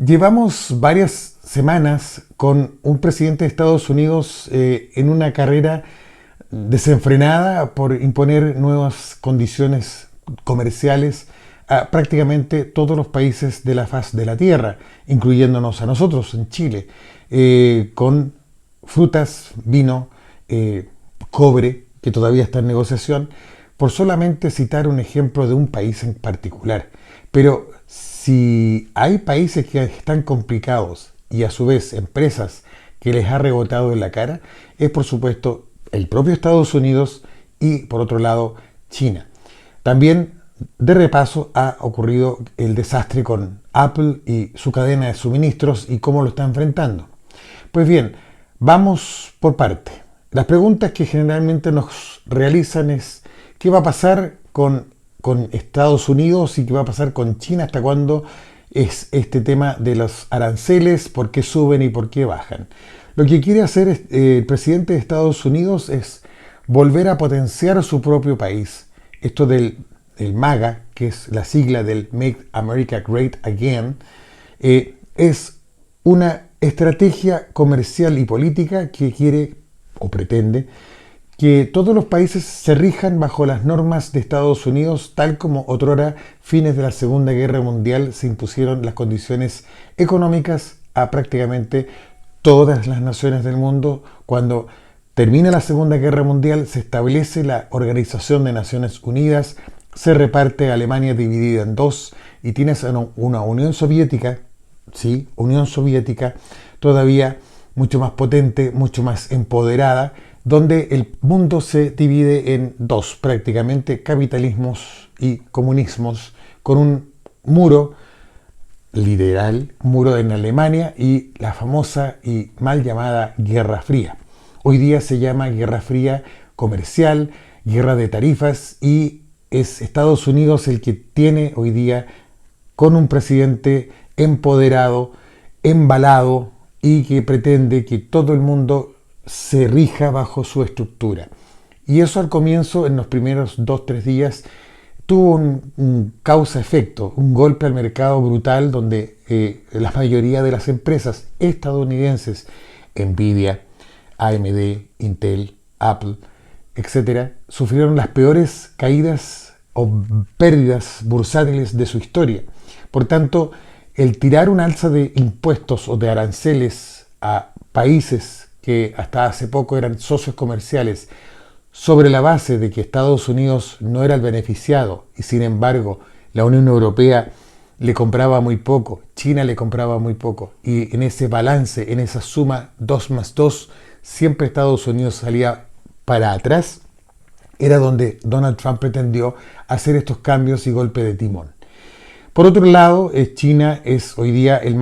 Llevamos varias semanas con un presidente de Estados Unidos en una carrera desenfrenada por imponer nuevas condiciones comerciales a prácticamente todos los países de la faz de la Tierra, incluyéndonos a nosotros en Chile, con frutas, vino, cobre, que todavía está en negociación, por solamente citar un ejemplo de un país en particular. Pero si hay países que están complicados y a su vez empresas que les ha rebotado en la cara, es por supuesto el propio Estados Unidos y por otro lado China. También de repaso ha ocurrido el desastre con Apple y su cadena de suministros y cómo lo está enfrentando. Pues bien, vamos por parte. Las preguntas que generalmente nos realizan es ¿qué va a pasar con Estados Unidos y qué va a pasar con China? ¿Hasta cuándo es este tema de los aranceles? ¿Por qué suben y por qué bajan? Lo que quiere hacer el presidente de Estados Unidos es volver a potenciar su propio país. Esto del MAGA, que es la sigla del Make America Great Again, es una estrategia comercial y política que quiere o pretende que todos los países se rijan bajo las normas de Estados Unidos, tal como otrora, fines de la Segunda Guerra Mundial, se impusieron las condiciones económicas a prácticamente todas las naciones del mundo. Cuando termina la Segunda Guerra Mundial, se establece la Organización de Naciones Unidas, se reparte Alemania dividida en dos y tienes una Unión Soviética, sí, Unión Soviética, todavía mucho más potente, mucho más empoderada, donde el mundo se divide en dos, prácticamente capitalismos y comunismos, con un muro literal, muro en Alemania y la famosa y mal llamada Guerra Fría. Hoy día se llama Guerra Fría comercial, guerra de tarifas, y es Estados Unidos el que tiene hoy día con un presidente empoderado, embalado y que pretende que todo el mundo se rija bajo su estructura. Y eso al comienzo, en los primeros 2-3 días, tuvo un causa-efecto, un golpe al mercado brutal donde la mayoría de las empresas estadounidenses, Nvidia, AMD, Intel, Apple, etcétera, sufrieron las peores caídas o pérdidas bursátiles de su historia. Por tanto, el tirar un alza de impuestos o de aranceles a países que hasta hace poco eran socios comerciales, sobre la base de que Estados Unidos no era el beneficiado y sin embargo la Unión Europea le compraba muy poco, China le compraba muy poco, y en ese balance, en esa suma 2 más 2, siempre Estados Unidos salía para atrás, era donde Donald Trump pretendió hacer estos cambios y golpe de timón. Por otro lado, China es hoy día el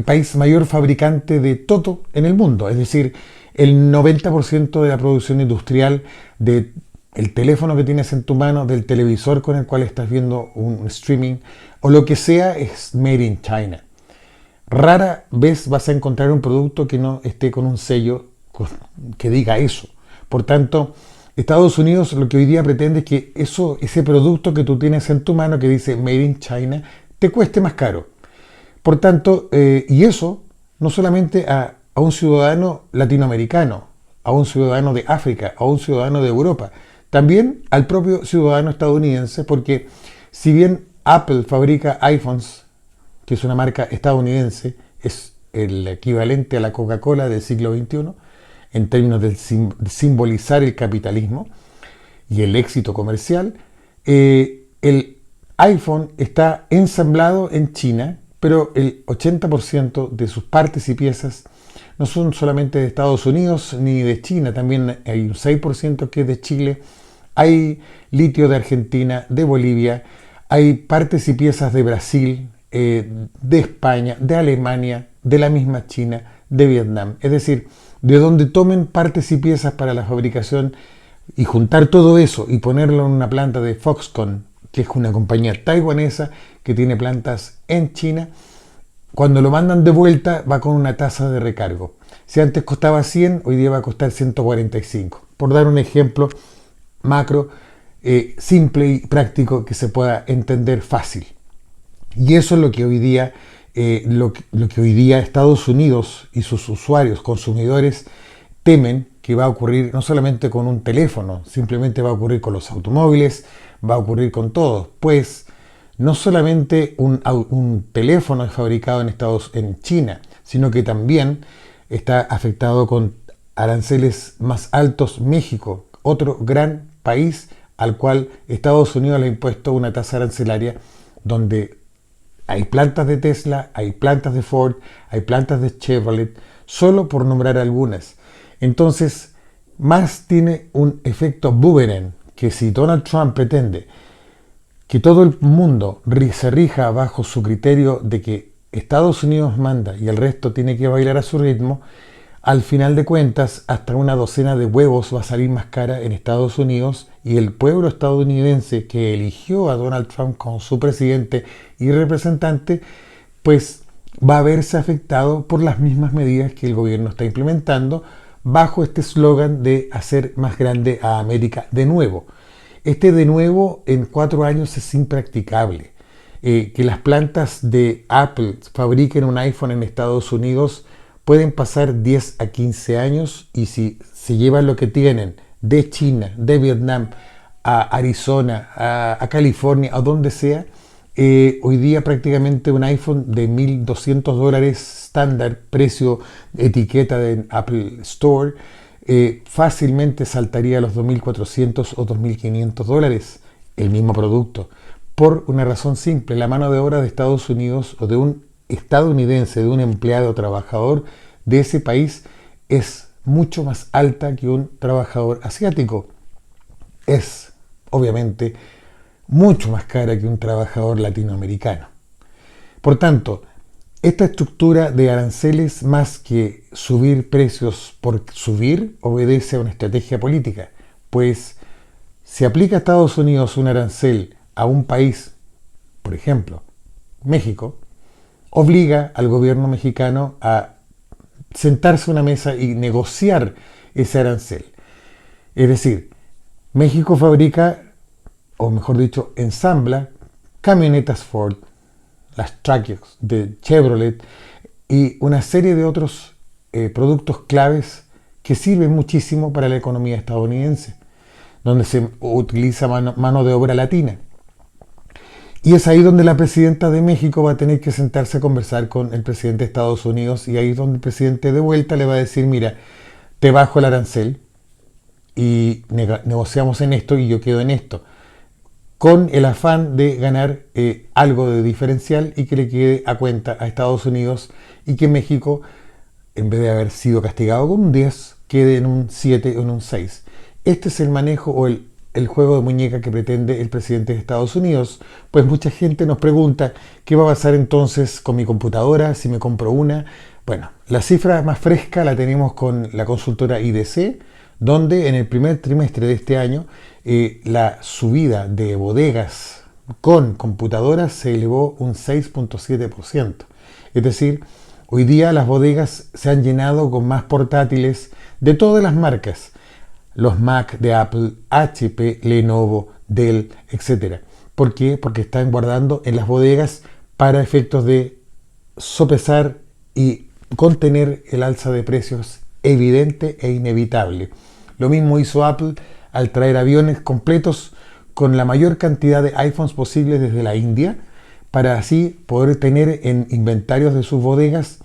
país mayor fabricante de todo en el mundo, es decir, el 90% de la producción industrial del teléfono que tienes en tu mano, del televisor con el cual estás viendo un streaming o lo que sea, es made in China. Rara vez vas a encontrar un producto que no esté con un sello que diga eso. Por tanto, Estados Unidos lo que hoy día pretende es que ese producto que tú tienes en tu mano que dice Made in China te cueste más caro. Por tanto, y eso no solamente a un ciudadano latinoamericano, a un ciudadano de África, a un ciudadano de Europa, también al propio ciudadano estadounidense, porque si bien Apple fabrica iPhones, que es una marca estadounidense, es el equivalente a la Coca-Cola del siglo XXI, en términos de simbolizar el capitalismo y el éxito comercial, el iPhone está ensamblado en China, pero el 80% de sus partes y piezas no son solamente de Estados Unidos ni de China, también hay un 6% que es de Chile, hay litio de Argentina, de Bolivia, hay partes y piezas de Brasil, de España, de Alemania, de la misma China, de Vietnam. Es decir, de donde tomen partes y piezas para la fabricación y juntar todo eso y ponerlo en una planta de Foxconn, que es una compañía taiwanesa que tiene plantas en China, cuando lo mandan de vuelta va con una tasa de recargo. Si antes costaba 100, hoy día va a costar 145. Por dar un ejemplo macro, simple y práctico que se pueda entender fácil. Y eso es lo que hoy día lo que hoy día Estados Unidos y sus usuarios, consumidores, temen que va a ocurrir no solamente con un teléfono, simplemente va a ocurrir con los automóviles, va a ocurrir con todo, pues no solamente un teléfono es fabricado en China, sino que también está afectado con aranceles más altos México, otro gran país al cual Estados Unidos le ha impuesto una tasa arancelaria donde hay plantas de Tesla, hay plantas de Ford, hay plantas de Chevrolet, solo por nombrar algunas. Entonces, más tiene un efecto boomerang, que si Donald Trump pretende que todo el mundo se rija bajo su criterio de que Estados Unidos manda y el resto tiene que bailar a su ritmo, al final de cuentas hasta una docena de huevos va a salir más cara en Estados Unidos y el pueblo estadounidense que eligió a Donald Trump como su presidente y representante, pues va a verse afectado por las mismas medidas que el gobierno está implementando bajo este eslogan de hacer más grande a América de nuevo. Este de nuevo en 4 años es impracticable. Que las plantas de Apple fabriquen un iPhone en Estados Unidos pueden pasar 10 a 15 años y si se llevan lo que tienen de China, de Vietnam, a Arizona, a California, a donde sea, hoy día prácticamente un iPhone de $1.200 estándar, precio etiqueta de Apple Store, fácilmente saltaría a los $2.400 o $2.500 el mismo producto. Por una razón simple, la mano de obra de Estados Unidos o de un estadounidense, de un empleado o trabajador de ese país es mucho más alta que un trabajador asiático. Es, obviamente, mucho más cara que un trabajador latinoamericano. Por tanto, esta estructura de aranceles, más que subir precios por subir, obedece a una estrategia política, pues si aplica a Estados Unidos un arancel a un país, por ejemplo, México, obliga al gobierno mexicano a sentarse a una mesa y negociar ese arancel. Es decir, México fabrica, o mejor dicho, ensambla camionetas Ford, las Trackers de Chevrolet y una serie de otros productos claves que sirven muchísimo para la economía estadounidense, donde se utiliza mano de obra latina. Y es ahí donde la presidenta de México va a tener que sentarse a conversar con el presidente de Estados Unidos y ahí es donde el presidente de vuelta le va a decir, mira, te bajo el arancel y negociamos en esto y yo quedo en esto, con el afán de ganar algo de diferencial y que le quede a cuenta a Estados Unidos y que México, en vez de haber sido castigado con un 10, quede en un 7 o en un 6. Este es el manejo o el juego de muñeca que pretende el presidente de Estados Unidos, pues mucha gente nos pregunta qué va a pasar entonces con mi computadora si me compro una. Bueno, la cifra más fresca la tenemos con la consultora IDC, donde en el primer trimestre de este año la subida de bodegas con computadoras se elevó un 6.7%. Es decir, hoy día las bodegas se han llenado con más portátiles de todas las marcas, los Mac de Apple, HP, Lenovo, Dell, etc. ¿Por qué? Porque están guardando en las bodegas para efectos de sopesar y contener el alza de precios evidente e inevitable. Lo mismo hizo Apple al traer aviones completos con la mayor cantidad de iPhones posibles desde la India, para así poder tener en inventarios de sus bodegas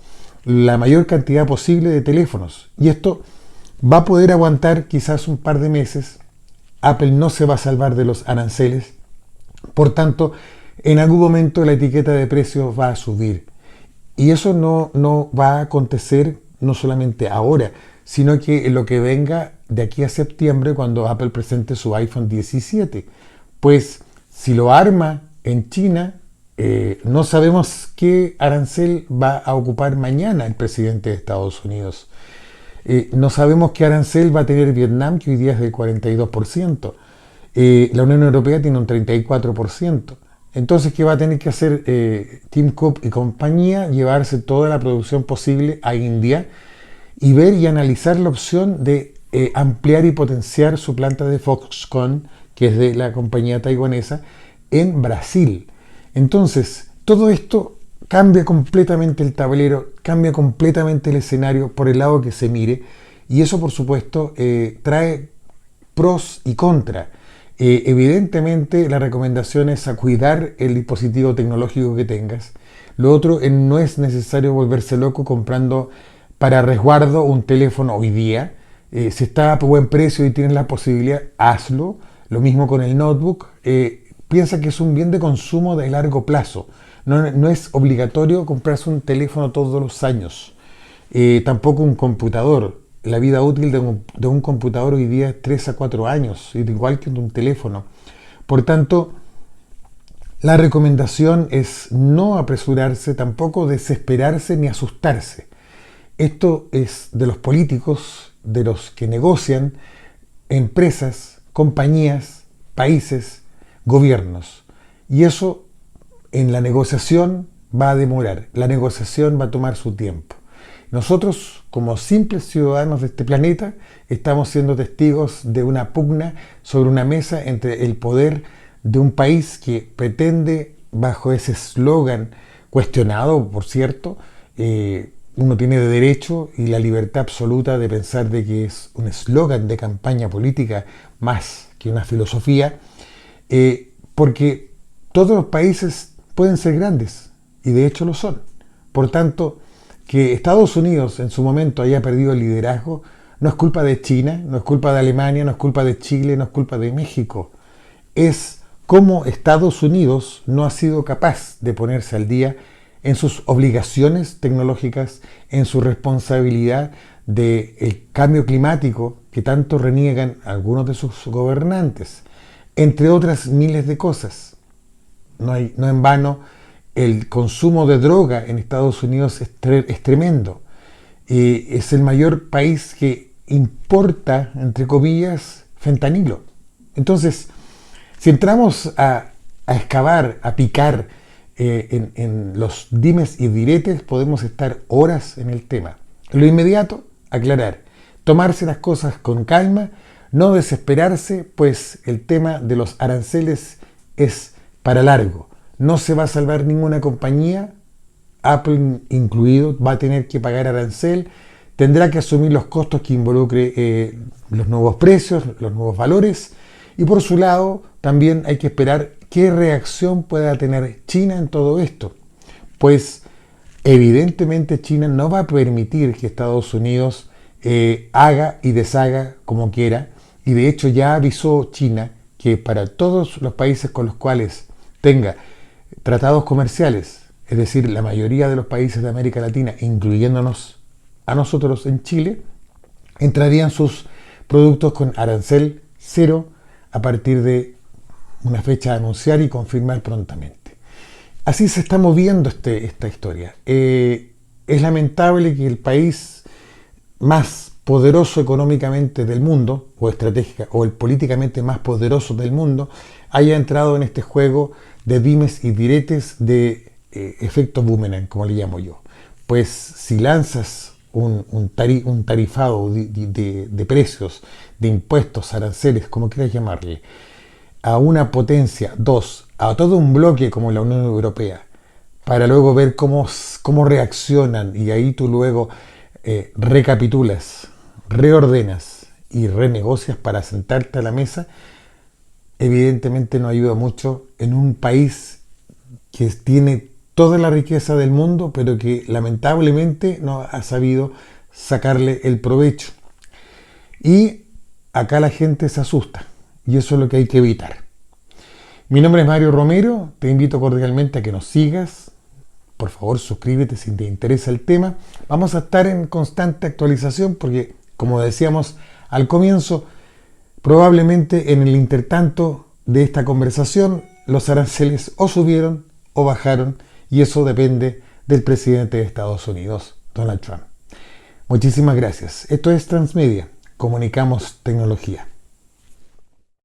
la mayor cantidad posible de teléfonos. Y esto va a poder aguantar quizás un par de meses. Apple no se va a salvar de los aranceles. Por tanto, en algún momento la etiqueta de precios va a subir. Y eso no va a acontecer no solamente ahora, sino que en lo que venga de aquí a septiembre cuando Apple presente su iPhone 17. Pues si lo arma en China, no sabemos qué arancel va a ocupar mañana el presidente de Estados Unidos. No sabemos qué arancel va a tener Vietnam, que hoy día es del 42%. La Unión Europea tiene un 34%. Entonces, ¿qué va a tener que hacer Tim Cook y compañía? Llevarse toda la producción posible a India y ver y analizar la opción de ampliar y potenciar su planta de Foxconn, que es de la compañía taiwanesa, en Brasil. Entonces, todo esto cambia completamente el tablero, cambia completamente el escenario por el lado que se mire, y eso por supuesto trae pros y contras. Evidentemente la recomendación es a cuidar el dispositivo tecnológico que tengas. Lo otro, no es necesario volverse loco comprando para resguardo un teléfono hoy día. Si está a buen precio y tienes la posibilidad, hazlo. Lo mismo con el notebook. Piensa que es un bien de consumo de largo plazo. No es obligatorio comprarse un teléfono todos los años. Tampoco un computador. La vida útil de un computador hoy día es 3 a 4 años, igual que de un teléfono. Por tanto, la recomendación es no apresurarse, tampoco desesperarse ni asustarse. Esto es de los políticos, de los que negocian, empresas, compañías, países, gobiernos. Y eso en la negociación va a demorar, la negociación va a tomar su tiempo. Nosotros, como simples ciudadanos de este planeta, estamos siendo testigos de una pugna sobre una mesa entre el poder de un país que pretende, bajo ese eslogan, cuestionado, por cierto, uno tiene derecho y la libertad absoluta de pensar de que es un eslogan de campaña política más que una filosofía, porque todos los países pueden ser grandes, y de hecho lo son. Por tanto, que Estados Unidos en su momento haya perdido el liderazgo no es culpa de China, no es culpa de Alemania, no es culpa de Chile, no es culpa de México. Es cómo Estados Unidos no ha sido capaz de ponerse al día en sus obligaciones tecnológicas, en su responsabilidad del cambio climático que tanto reniegan algunos de sus gobernantes, entre otras miles de cosas. No en vano, el consumo de droga en Estados Unidos es tremendo. Es el mayor país que importa, entre comillas, fentanilo. Entonces, si entramos a excavar, a picar en los dimes y diretes, podemos estar horas en el tema. Lo inmediato, aclarar, tomarse las cosas con calma, no desesperarse, pues el tema de los aranceles es para largo. No se va a salvar ninguna compañía, Apple incluido, va a tener que pagar arancel, tendrá que asumir los costos que involucre los nuevos precios, los nuevos valores, y por su lado también hay que esperar qué reacción pueda tener China en todo esto, pues evidentemente China no va a permitir que Estados Unidos haga y deshaga como quiera, y de hecho ya avisó China que para todos los países con los cuales tenga tratados comerciales, es decir, la mayoría de los países de América Latina, incluyéndonos a nosotros en Chile, entrarían sus productos con arancel cero a partir de una fecha a anunciar y confirmar prontamente. Así se está moviendo esta historia. Es lamentable que el país más poderoso económicamente del mundo, o estratégica, o el políticamente más poderoso del mundo, haya entrado en este juego de dimes y diretes de efecto boomerang, como le llamo yo. Pues si lanzas un tarifado de precios, de impuestos, aranceles, como quieras llamarle, a una potencia, a todo un bloque como la Unión Europea, para luego ver cómo reaccionan, y ahí tú luego recapitulas, reordenas y renegocias para sentarte a la mesa, evidentemente no ayuda mucho en un país que tiene toda la riqueza del mundo, pero que lamentablemente no ha sabido sacarle el provecho. Y acá la gente se asusta, y eso es lo que hay que evitar. Mi nombre es Mario Romero, te invito cordialmente a que nos sigas. Por favor, suscríbete si te interesa el tema. Vamos a estar en constante actualización porque, como decíamos al comienzo, probablemente en el intertanto de esta conversación los aranceles o subieron o bajaron, y eso depende del presidente de Estados Unidos, Donald Trump. Muchísimas gracias. Esto es Transmedia. Comunicamos tecnología.